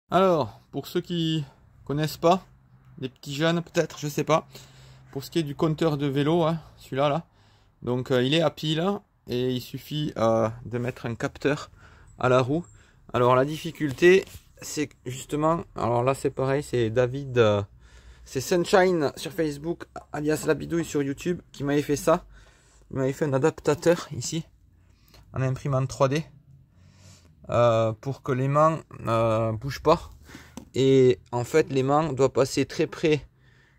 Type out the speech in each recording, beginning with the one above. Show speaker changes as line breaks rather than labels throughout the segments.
Alors, pour ceux qui connaissent pas, les petits jeunes peut-être, je sais pas, pour ce qui est du compteur de vélo, hein, celui-là là, donc il est à pile et il suffit de mettre un capteur à la roue. Alors la difficulté, c'est justement, alors là c'est pareil, c'est David, c'est Sunshine sur Facebook, alias La Bidouille sur YouTube, qui m'avait fait ça. Il m'avait fait un adaptateur ici, en imprimante 3D. Pour que l'aimant bouge pas, et en fait l'aimant doit passer très près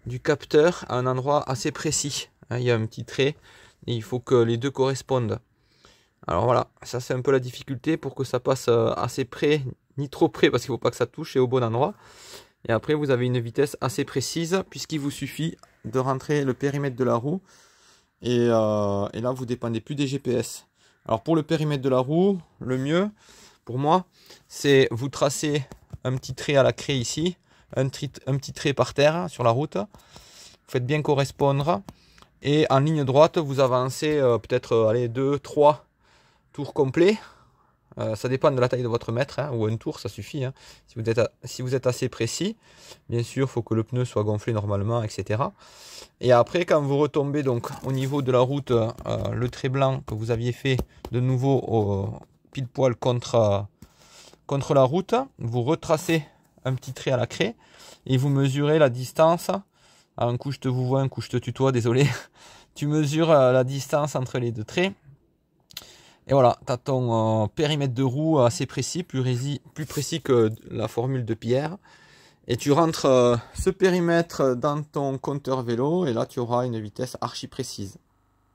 du capteur à un endroit assez précis. Il y a un petit trait et il faut que les deux correspondent. Alors voilà, ça c'est un peu la difficulté, pour que ça passe assez près, ni trop près parce qu'il ne faut pas que ça touche, et au bon endroit. Et après vous avez une vitesse assez précise, puisqu'il vous suffit de rentrer le périmètre de la roue, et là vous dépendez plus des GPS. Alors pour le périmètre de la roue, le mieux pour moi, c'est vous tracer un petit trait à la craie ici, un petit trait par terre sur la route. Vous faites bien correspondre, et en ligne droite, vous avancez peut-être 2, 3 tours complets. Ça dépend de la taille de votre mètre, hein, ou un tour, ça suffit. Hein. Si vous êtes assez précis, bien sûr, il faut que le pneu soit gonflé normalement, etc. Et après, quand vous retombez donc au niveau de la route, le trait blanc que vous aviez fait de nouveau pile poil contre la route, vous retracez un petit trait à la craie et vous mesurez la distance. Alors, un coup je te vous vois, un coup je te tutoie, désolé. Tu mesures la distance entre les deux traits. Et voilà, tu as ton périmètre de roue assez précis, plus précis que la formule de Pierre. Et tu rentres ce périmètre dans ton compteur vélo, et là tu auras une vitesse archi précise.